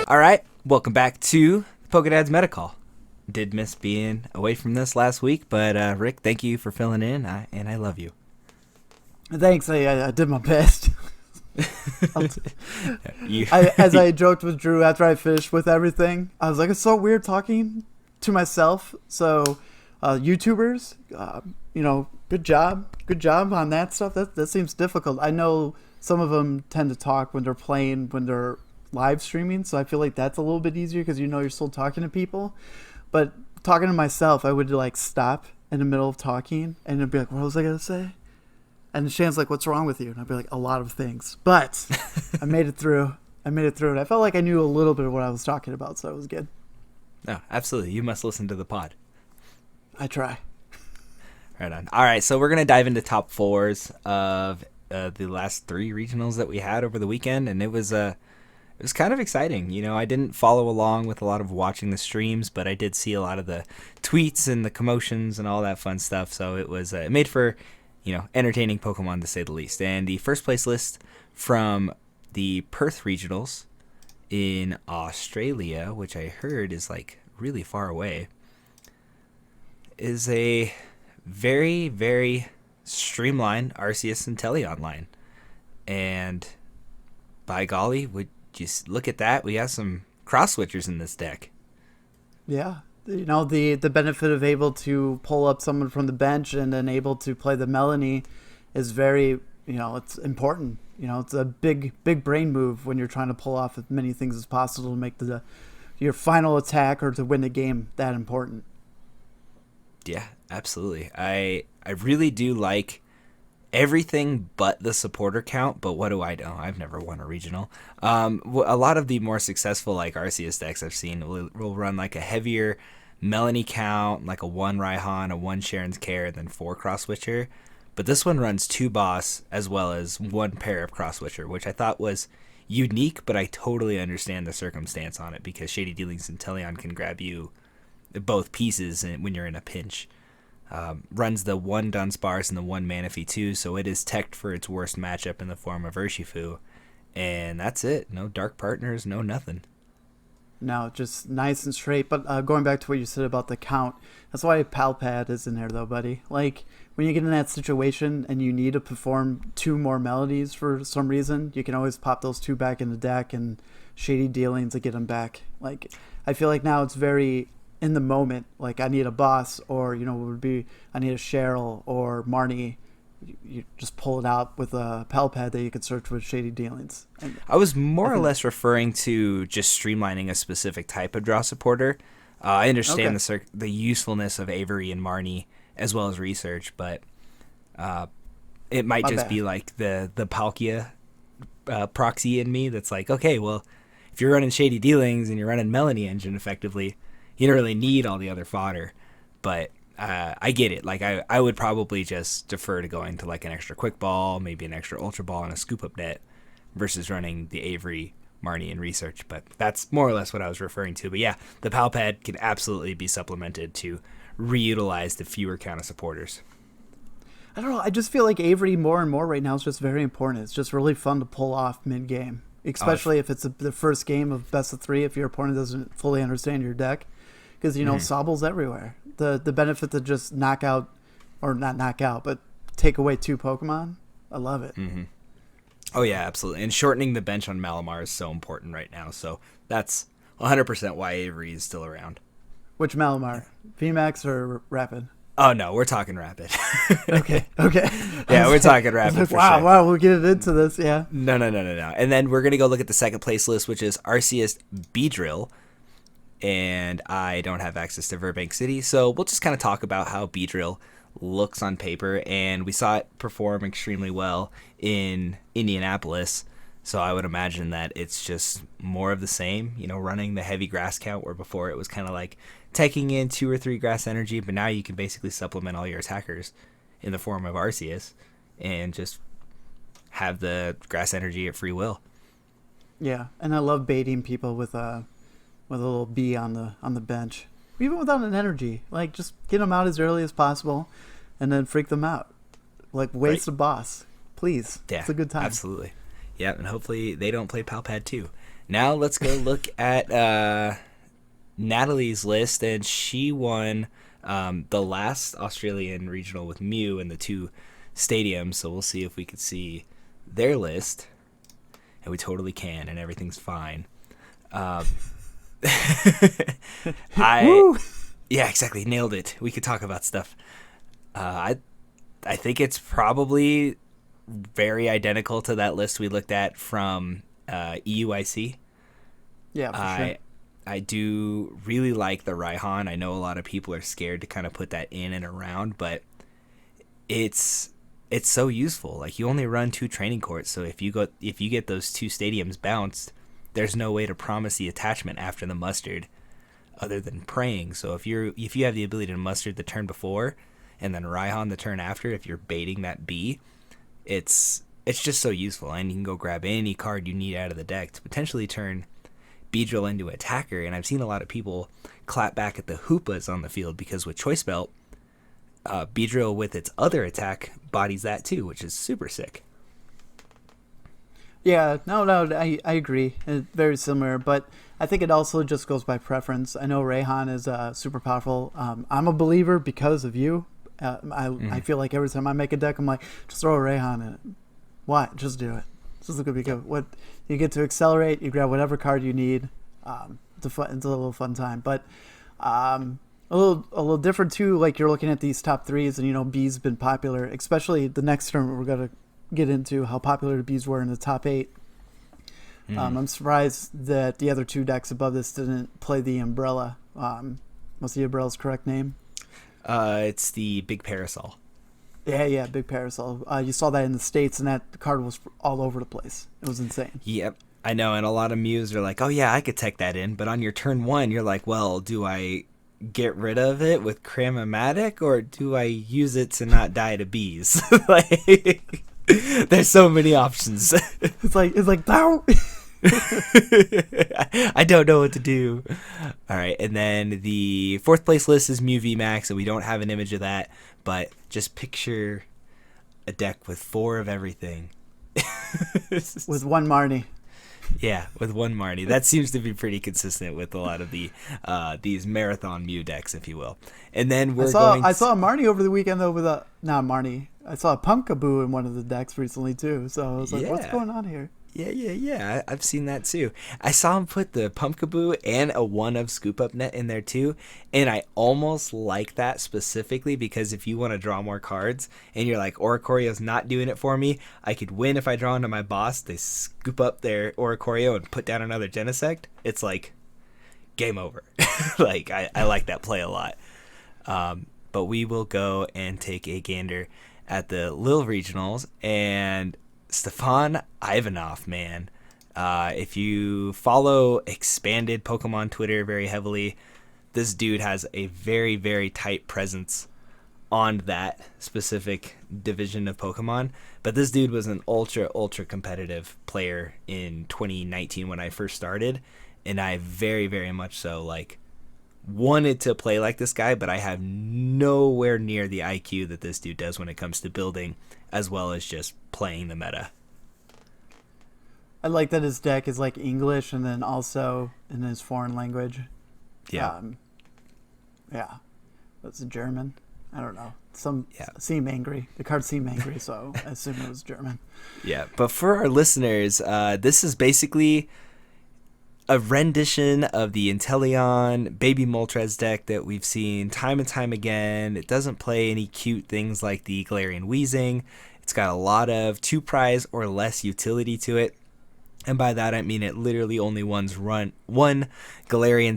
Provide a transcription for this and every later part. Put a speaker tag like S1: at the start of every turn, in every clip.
S1: All right, welcome back to PokeDads MetaCall. Did miss being away from this last week, but Rick, thank you for filling in, and I love you.
S2: Thanks, I did my best.
S1: You-
S2: As I joked with Drew after I finished with everything, I was like, it's so weird talking to myself. So, YouTubers, good job on that stuff. That seems difficult. I know some of them tend to talk when they're playing, when they're live streaming, so I feel like that's a little bit easier because you're still talking to people. But talking to myself, I would like stop in the middle of talking and I'd be like, what was I gonna say? And Shan's like, what's wrong with you? And I'd be like, a lot of things. But I made it through. And I felt like I knew a little bit of what I was talking about, so it was good.
S1: No, absolutely. You must listen to the pod.
S2: I try.
S1: Right on. All right, so we're going to dive into top fours of the last three regionals that we had over the weekend, and it was kind of exciting. I didn't follow along with a lot of watching the streams, but I did see a lot of the tweets and the commotions and all that fun stuff, so it made for entertaining Pokemon to say the least. And the first place list from the Perth regionals in Australia, which I heard is like really far away, is a very, very streamlined Arceus and Teleon. And by golly, would you look at that? We have some cross switchers in this deck.
S2: Yeah. The benefit of able to pull up someone from the bench and then able to play the Melanie is very, it's important. It's a big brain move when you're trying to pull off as many things as possible to make your final attack or to win the game that important.
S1: Yeah, absolutely. I really do like everything but the supporter count, but what do I know? I've never won a regional. A lot of the more successful like Arceus decks I've seen will run like a heavier Melanie count, like a 1 Raihan, a 1 Sharon's Care, then 4 Cross Switcher. But this one runs 2 Boss as well as 1 pair of Cross Switcher, which I thought was unique, but I totally understand the circumstance on it because Shady Dealings and Teleon can grab you both pieces when you're in a pinch. Runs the 1 Dunsparce and the 1 Manaphy too, so it is teched for its worst matchup in the form of Urshifu. And that's it. No dark partners, no nothing.
S2: No, just nice and straight. But going back to what you said about the count, that's why Palpad is in there though, buddy. Like, when you get in that situation and you need to perform 2 more melodies for some reason, you can always pop those 2 back in the deck and Shady Dealings to get them back. Like, I feel like now it's very in the moment. Like, I need a boss, or it would be I need a Cheryl or Marnie. You just pull it out with a Palpad that you could search with Shady Dealings. And
S1: I was more or less referring to just streamlining a specific type of draw supporter. I understand the usefulness of Avery and Marnie as well as research, but it might just be like the Palkia proxy in me that's like, okay, well, if you're running Shady Dealings and you're running Melanie Engine effectively, you don't really need all the other fodder. But I get it. Like, I would probably just defer to going to like an extra quick ball, maybe an extra ultra ball and a scoop up net versus running the Avery, Marnie, and research. But that's more or less what I was referring to. But yeah, the Palpad can absolutely be supplemented to reutilize the fewer count of supporters.
S2: I don't know. I just feel like Avery more and more right now is just very important. It's just really fun to pull off mid game, especially if it's the first game of best of 3. If your opponent doesn't fully understand your deck, because Sobble's everywhere. The benefit to just knock out, or not knock out, but take away 2 Pokemon. I love it.
S1: Mm-hmm. Oh yeah, absolutely. And shortening the bench on Malamar is so important right now. So that's 100% why Avery is still around.
S2: Which Malamar? VMAX or Rapid?
S1: Oh no, we're talking Rapid.
S2: Okay.
S1: Yeah, we're talking Rapid
S2: like,
S1: for
S2: wow,
S1: sure.
S2: Wow, we'll get into this, yeah.
S1: No. And then we're going to go look at the second place list, which is Arceus Beedrill. And I don't have access to Burbank City, so we'll just kind of talk about how Beedrill looks on paper. And we saw it perform extremely well in Indianapolis, so I would imagine that it's just more of the same, running the heavy grass count, where before it was kind of like taking in 2 or 3 grass energy, but now you can basically supplement all your attackers in the form of Arceus and just have the grass energy at free will.
S2: Yeah, and I love baiting people with a little bee on the bench, even without an energy. Like, just get them out as early as possible, and then freak them out. Like, waste the boss, please.
S1: Yeah,
S2: it's a good time.
S1: Absolutely. Yeah, and hopefully they don't play Palpad too. Now let's go look at Natalie's list, and she won the last Australian regional with Mew in the 2 stadiums. So we'll see if we can see their list, and we totally can, and everything's fine.
S2: Woo!
S1: Yeah, exactly, nailed it. We could talk about stuff. I think it's probably very identical to that list we looked at from EUIC.
S2: Yeah, for sure.
S1: I do really like the Raihan. I know a lot of people are scared to kind of put that in and around, but it's so useful. Like, you only run 2 training courts, so if you get those 2 stadiums bounced, there's no way to promise the attachment after the mustard other than praying. So if you have the ability to mustard the turn before and then Raihan the turn after, if you're baiting that B, it's just so useful, and you can go grab any card you need out of the deck to potentially turn Beedrill into attacker. And I've seen a lot of people clap back at the Hoopas on the field because with Choice Belt, Beedrill with its other attack bodies that too, which is super sick.
S2: Yeah, no, I agree. It's very similar, but I think it also just goes by preference. I know Rayhan is super powerful. I'm a believer because of you. I feel like every time I make a deck, I'm like, just throw a Rayhan in it. Why? Just do it. This is gonna be good. What you get to accelerate, you grab whatever card you need. It's a little fun time, but a little different too. Like, you're looking at these top 3s, and B's been popular, especially the next term we're gonna get into how popular the B's were in the top 8. I'm surprised that the other 2 decks above this didn't play the Umbrella. What's the Umbrella's correct name?
S1: It's the Big Parasol.
S2: Yeah, Big Parasol. You saw that in the States, and that card was all over the place. It was insane.
S1: Yep, I know, and a lot of Mews are like, oh yeah, I could tech that in, but on your turn 1, you're like, well, do I get rid of it with Cram-O-Matic, or do I use it to not die to bees? Like, there's so many options.
S2: It's like no.
S1: I don't know what to do. All right, and then the 4th place list is Mew VMAX, and we don't have an image of that, but just picture a deck with 4 of everything.
S2: With 1 Marnie.
S1: Yeah, with 1 Marnie. That seems to be pretty consistent with a lot of the these marathon Mew decks, if you will. And then I saw
S2: a Marnie over the weekend, though, with not Marnie. I saw a Punkaboo in one of the decks recently too. So I was like, what's going on here?
S1: Yeah. I've seen that too. I saw him put the Pumpkaboo and a 1 of Scoop Up Net in there too, and I almost like that specifically because if you want to draw more cards and you're like, Oricorio's not doing it for me, I could win if I draw into my boss. They scoop up their Oricorio and put down another Genesect. It's like game over. Like, I like that play a lot. But we will go and take a gander at the Lille Regionals, and Stefan Ivanov, man. If you follow expanded Pokemon Twitter very heavily, this dude has a very, very tight presence on that specific division of Pokemon. But this dude was an ultra competitive player in 2019 when I first started, and I very, very much so wanted to play like this guy, but I have nowhere near the IQ that this dude does when it comes to building as well as just playing the meta.
S2: I like that his deck is like English and then also in his foreign language.
S1: Yeah.
S2: That's German. I don't know. Seem angry. The cards seem angry, so I assume it was German.
S1: Yeah, but for our listeners, this is basically a rendition of the Inteleon Baby Moltres deck that we've seen time and time again. It doesn't play any cute things like the Galarian Weezing. It's got a lot of 2 prize or less utility to it. And by that I mean it literally only one Galarian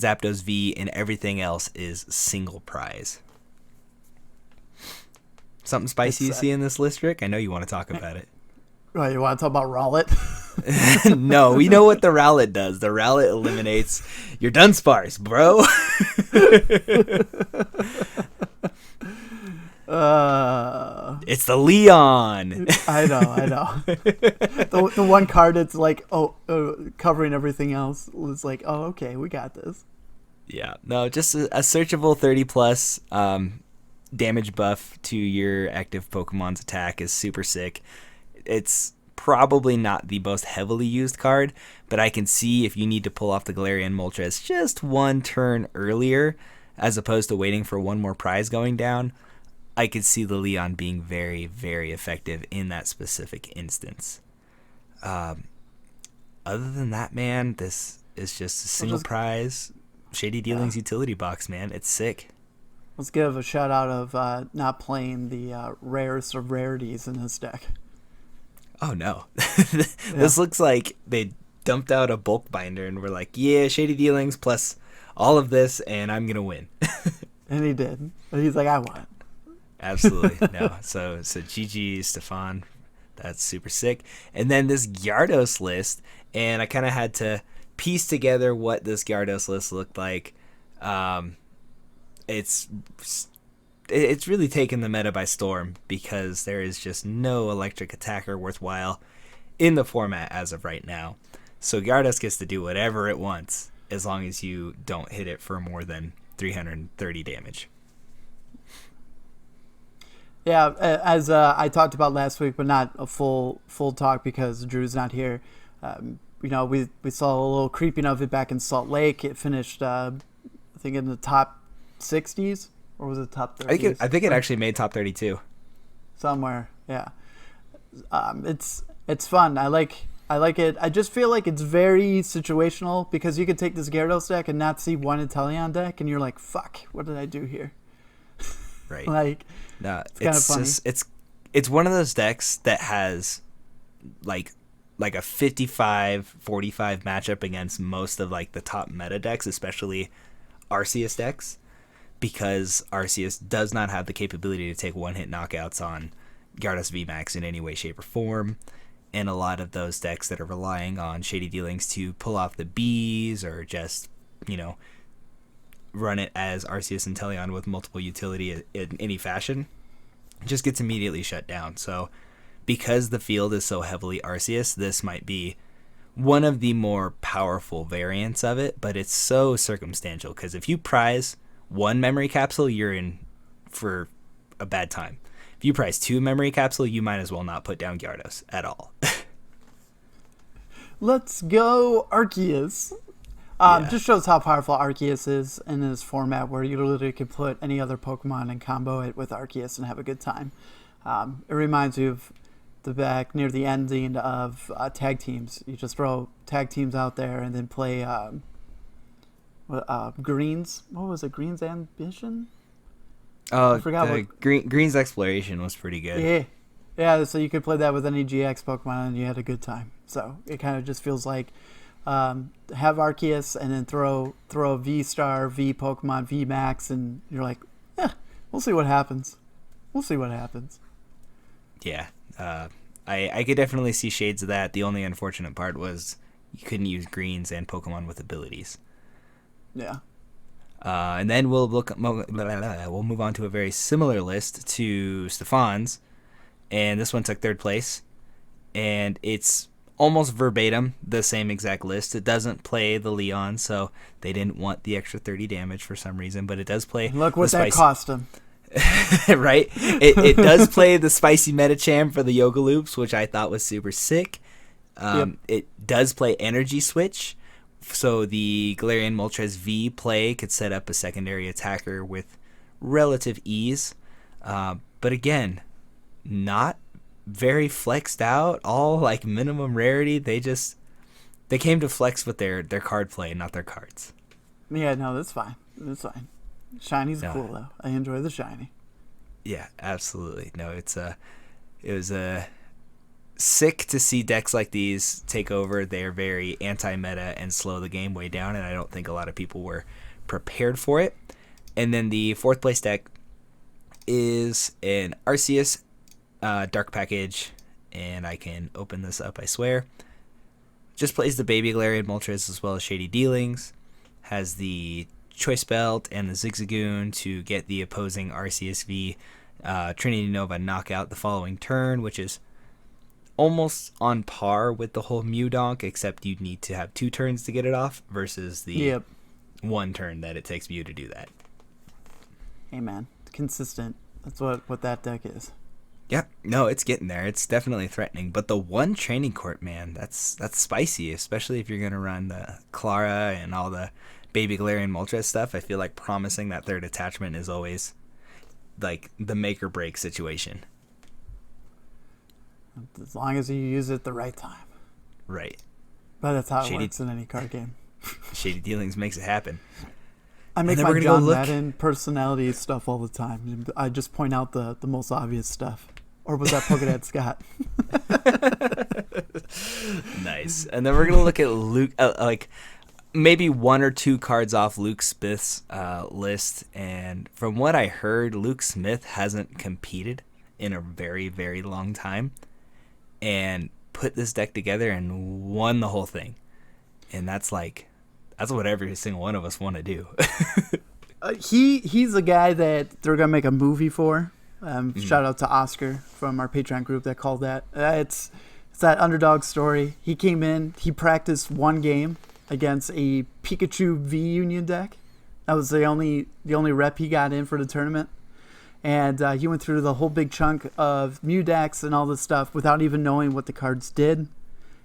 S1: Zapdos V, and everything else is single prize. Something spicy you see in this list, Rick? I know you want to talk about it.
S2: Right, you want to talk about Rowlet?
S1: No, we know what the Rowlet does. The Rowlet eliminates your Dunsparce, bro. It's the Leon.
S2: I know. The one card that's like, covering everything else was like, oh, okay, we got this.
S1: Yeah, no, just a searchable 30 plus damage buff to your active Pokemon's attack is super sick. It's probably not the most heavily used card, but I can see if you need to pull off the Galarian Moltres just one turn earlier, as opposed to waiting for one more prize going down, I could see the Leon being very, very effective in that specific instance. Other than that, man, this is just a single prize Shady Dealings utility box, man. It's sick.
S2: Let's give a shout out of not playing the rarest of rarities in this deck.
S1: Oh no. This looks like they dumped out a bulk binder and were like, yeah, Shady Dealings plus all of this and I'm gonna win.
S2: And he did. And he's like, I won.
S1: Absolutely. No. So GG Stefan. That's super sick. And then this Gyarados list, and I kind of had to piece together what this Gyarados list looked like. It's really taken the meta by storm because there is just no electric attacker worthwhile in the format as of right now. So Gyarados gets to do whatever it wants as long as you don't hit it for more than 330 damage.
S2: Yeah, as I talked about last week, but not a full talk because Drew's not here. We saw a little creeping of it back in Salt Lake. It finished, I think, in the top 60s, or was it top 30s?
S1: I think it actually made top 32
S2: somewhere. Yeah, it's fun. I like it. I just feel like it's very situational because you could take this Gyarados deck and not see one Inteleon deck, and you're like, "Fuck, what did I do here?"
S1: Right.
S2: Like,
S1: no,
S2: it's kind of funny.
S1: It's one of those decks that has like a 55-45 matchup against most of like the top meta decks, especially Arceus decks, because Arceus does not have the capability to take one-hit knockouts on Gyarados VMAX in any way, shape, or form. And a lot of those decks that are relying on Shady Dealings to pull off the Bs or just, run it as Arceus Inteleon with multiple utility in any fashion, just gets immediately shut down. So because the field is so heavily Arceus, this might be one of the more powerful variants of it, but it's so circumstantial because if you prize one memory capsule, you're in for a bad time. If you prize two memory capsule, you might as well not put down Gyarados at all.
S2: Let's go Arceus. Just shows how powerful Arceus is in this format where you literally can put any other Pokemon and combo it with Arceus and have a good time. It reminds you of the back near the ending of tag teams. You just throw tag teams out there and then play Green's. What was it? Green's Ambition?
S1: I forgot Green's Exploration was pretty good.
S2: Yeah. So you could play that with any GX Pokemon and you had a good time. So it kind of just feels like have Arceus and then throw a V-Star, V Pokemon, V Max, and you're like, we'll see what happens.
S1: Yeah, I could definitely see shades of that. The only unfortunate part was you couldn't use greens and Pokemon with abilities.
S2: Yeah.
S1: And then we'll move on to a very similar list to Stefan's, and this one took third place, and it's almost verbatim the same exact list. It doesn't play the Leon, so they didn't want the extra 30 damage for some reason, but it does play.
S2: Look what that cost him.
S1: Right? It does play the spicy Metacham for the Yoga Loops, which I thought was super sick. It does play Energy Switch, so the Galarian Moltres V play could set up a secondary attacker with relative ease. But again, not very flexed out, all like minimum rarity. They came to flex with their card play, not their cards.
S2: Yeah, no, that's fine. Shiny's cool though. I enjoy the shiny.
S1: Yeah, absolutely. No, it was sick to see decks like these take over. They're very anti-meta and slow the game way down, and I don't think a lot of people were prepared for it. And then the fourth place deck is an Arceus Dark Package, and I can open this up, I swear. Just plays the Baby Galarian Moltres as well as Shady Dealings. Has the Choice Belt and the Zigzagoon to get the opposing Arceus V Trinity Nova knockout the following turn, which is almost on par with the whole Mew Donk, except you need to have 2 turns to get it off versus the 1 turn that it takes Mew to do that.
S2: Hey man, consistent. That's what that deck is.
S1: Yeah, no, it's getting there. It's definitely threatening. But the one training court, man, that's spicy, especially if you're gonna run the Clara and all the baby Galarian Moltres stuff. I feel like promising that third attachment is always like the make or break situation.
S2: As long as you use it at the right time.
S1: Right.
S2: But that's how it
S1: Shady,
S2: works in any card game.
S1: shady dealings makes it happen.
S2: I
S1: And
S2: make
S1: then
S2: my
S1: we're gonna
S2: John
S1: go look.
S2: Madden personality stuff all the time. I just point out the most obvious stuff. Or was that Pokedad Scott?
S1: Nice. And then we're gonna look at Luke, like maybe one or two cards off Luke Smith's list. And from what I heard, Luke Smith hasn't competed in a very, very long time, and put this deck together and won the whole thing. And that's what every single one of us want to do.
S2: He's a guy that they're gonna make a movie for. Shout out to Oscar from our Patreon group that called that. It's that underdog story. He came in, he practiced one game against a Pikachu V Union deck. That was the only rep he got in for the tournament. And he went through the whole big chunk of Mew decks and all this stuff without even knowing what the cards did.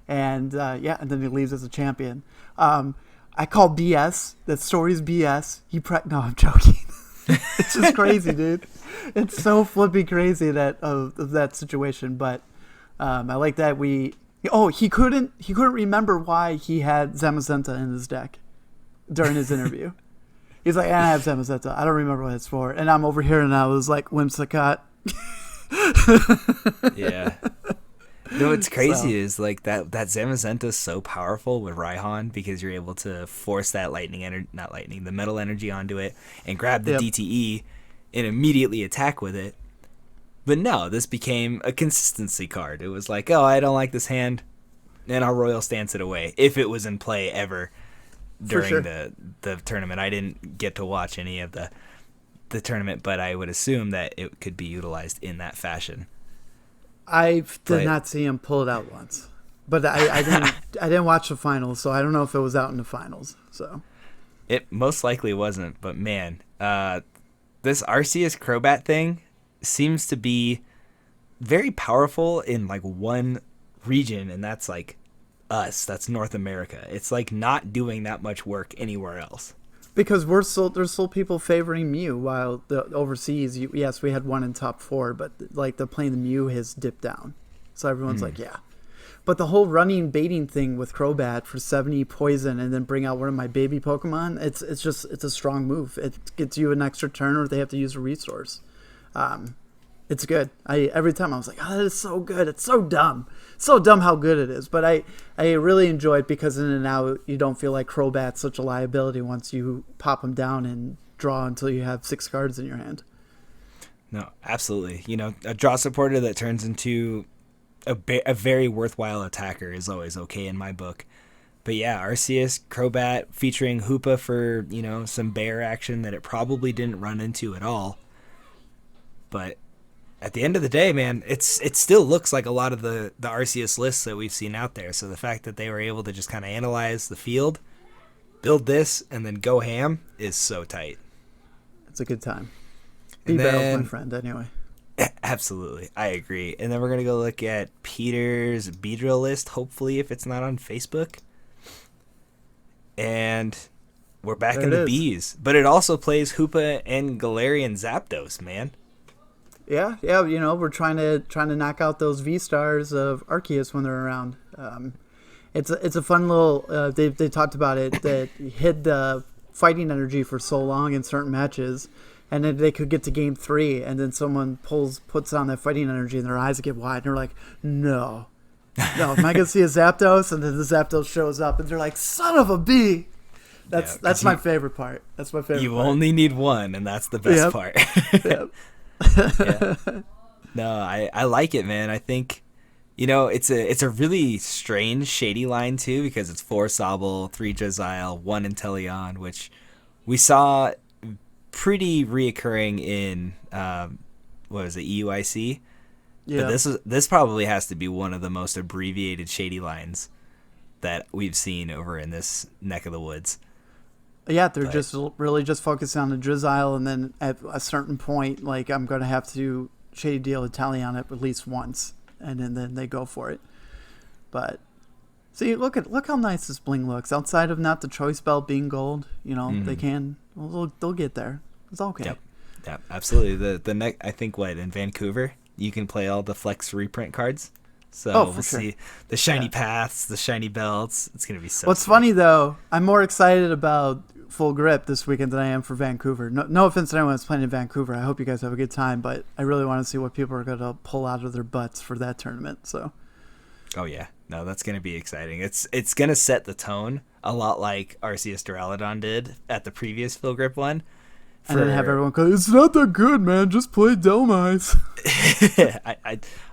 S2: And and then he leaves as a champion. I call BS. That story's BS. No, I'm joking. It's just crazy, dude. It's so flippy crazy of that situation. But I like that he couldn't remember why he had Zamazenta in his deck during his interview. He's like, I have Zamazenta. I don't remember what it's for. And I'm over here and I was like, Whimsicott.
S1: Yeah. No, what's crazy is like that Zamazenta is so powerful with Raihan because you're able to force that the metal energy onto it and grab the DTE and immediately attack with it. But no, this became a consistency card. It was like, oh, I don't like this hand, and I'll Royal Stance it away if it was in play ever during the tournament. I didn't get to watch any of the tournament, but I would assume that it could be utilized in that fashion.
S2: I did not see him pull it out once, but I didn't watch the finals, so I don't know if it was out in the finals. So
S1: it most likely wasn't. But man, this Arceus Crobat thing seems to be very powerful in like one region, and that's like us. That's North America. It's like not doing that much work anywhere else.
S2: Because there's still people favoring Mew, while the overseas, yes, we had one in top 4, but like the playing the Mew has dipped down, so everyone's like, yeah. But the whole running baiting thing with Crobat for 70 poison and then bring out one of my baby Pokemon, it's a strong move. It gets you an extra turn, or they have to use a resource. It's good. Every time I was like, oh, that is so good. It's so dumb. So dumb how good it is. But I really enjoy it because in and out, you don't feel like Crobat's such a liability once you pop him down and draw until you have 6 cards in your hand.
S1: No, absolutely. You know, a draw supporter that turns into a very worthwhile attacker is always okay in my book. But yeah, Arceus, Crobat featuring Hoopa for, some bear action that it probably didn't run into at all. But at the end of the day, man, it still looks like a lot of the Arceus lists that we've seen out there. So the fact that they were able to just kind of analyze the field, build this, and then go ham is so tight.
S2: It's a good time. B-Barrel's my friend, anyway.
S1: Absolutely, I agree. And then we're going to go look at Peter's Beedrill list, hopefully, if it's not on Facebook. And we're back in the Bs. But it also plays Hoopa and Galarian Zapdos, man.
S2: Yeah, we're trying to knock out those V-stars of Arceus when they're around. It's a fun little. They talked about it that hid the fighting energy for so long in certain matches, and then they could get to game 3, and then someone puts on that fighting energy, and their eyes get wide, and they're like, no, am I gonna see a Zapdos? And then the Zapdos shows up, and they're like, son of a bee. That's my favorite part. That's my favorite.
S1: You
S2: part.
S1: only need one, and that's the best part.
S2: Yep.
S1: Yeah. No, I like it, man. I think, it's a really strange shady line too, because it's 4 Sobble, 3 Jezile, 1 Inteleon, which we saw pretty reoccurring in what was it, EUIC? Yeah. But this probably has to be one of the most abbreviated shady lines that we've seen over in this neck of the woods.
S2: Yeah, they're just really just focused on the Drizzile, and then at a certain point, like, I'm going to have to shady deal with Talion at least once, and then they go for it. But see, look how nice this bling looks. Outside of not the choice belt being gold, they can. Well, they'll get there. It's okay.
S1: Yep, absolutely. The next, I think, in Vancouver, you can play all the Flex reprint cards. So we'll see the shiny paths, the shiny belts. It's gonna be so.
S2: What's funny though, I'm more excited about Full Grip this weekend than I am for Vancouver. No offense to anyone that's playing in Vancouver. I hope you guys have a good time, but I really want to see what people are gonna pull out of their butts for that tournament. So.
S1: Oh yeah, no, that's gonna be exciting. It's gonna set the tone a lot like Arceus Duraludon did at the previous Full Grip one.
S2: And then have everyone go, it's not that good, man. Just play Delmise.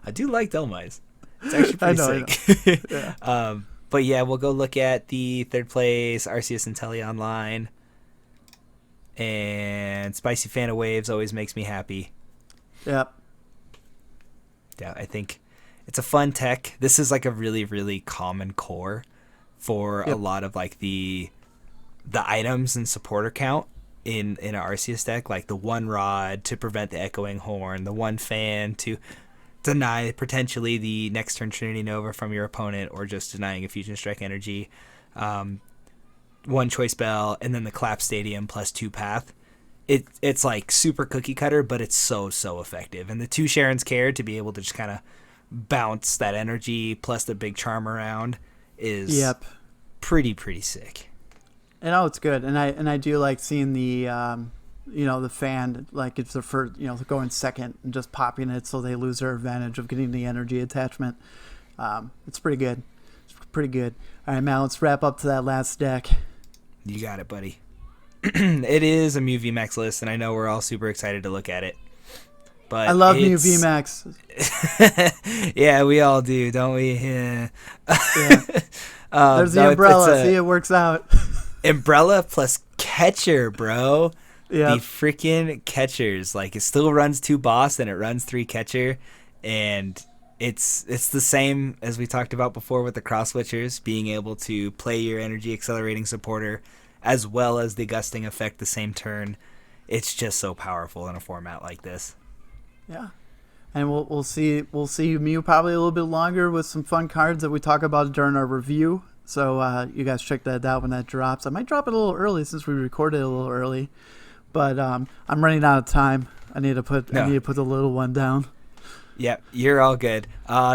S1: I do like Delmise. It's actually pretty sick. Yeah. But yeah, we'll go look at the third place Arceus and Telly Online. And Spicy Fan of Waves always makes me happy.
S2: Yep.
S1: Yeah, I think it's a fun tech. This is like a really, really common core for a lot of like the items and supporter count in an Arceus deck, like the one rod to prevent the echoing horn, the one fan to deny potentially the next turn Trinity Nova from your opponent, or just denying a Fusion Strike energy, one choice bell, and then the Clap Stadium plus 2 path. It's like super cookie cutter, but it's so effective. And the 2 Sharon's Care to be able to just kind of bounce that energy plus the big charm around is pretty sick.
S2: And it's good, and I do like seeing the the fan, like it's the first, going second and just popping it so they lose their advantage of getting the energy attachment. It's pretty good. All right, Matt, let's wrap up to that last deck.
S1: You got it, buddy. It is a Mew VMAX list, and I know we're all super excited to look at it. But
S2: I love Mew VMAX.
S1: Yeah, we all do, don't we? Yeah.
S2: There's the umbrella. See, it works out.
S1: Umbrella plus catcher, bro.
S2: Yeah.
S1: The freaking catchers. Like, it still runs 2 boss and it runs 3 catcher, and it's the same as we talked about before with the cross switchers, being able to play your energy accelerating supporter as well as the gusting effect the same turn. It's just so powerful in a format like this.
S2: Yeah. And we'll see Mew probably a little bit longer with some fun cards that we talk about during our review. So you guys check that out when that drops. I might drop it a little early since we recorded a little early, but I'm running out of time. I need to put the little one down.
S1: Yep, you're all good.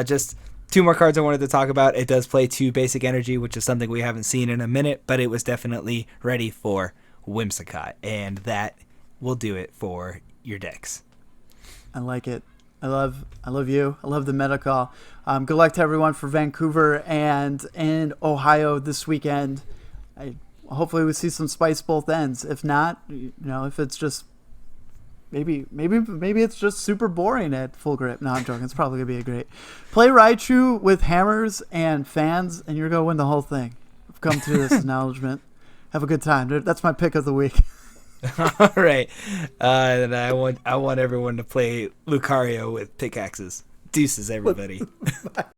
S1: Just 2 more cards I wanted to talk about. It does play 2 basic energy, which is something we haven't seen in a minute, but it was definitely ready for Whimsicott, and that will do it for your decks.
S2: I like it. I love you. I love the MetaCall. Good luck to everyone for Vancouver and Ohio this weekend. Hopefully we see some spice both ends. If not, if it's just maybe it's just super boring at Full Grip. No, I'm joking. It's probably gonna be a great play. Raichu with hammers and fans, and you're gonna win the whole thing. I've come to this acknowledgement. Have a good time. That's my pick of the week.
S1: All right, and I want everyone to play Lucario with pickaxes. Deuces, everybody.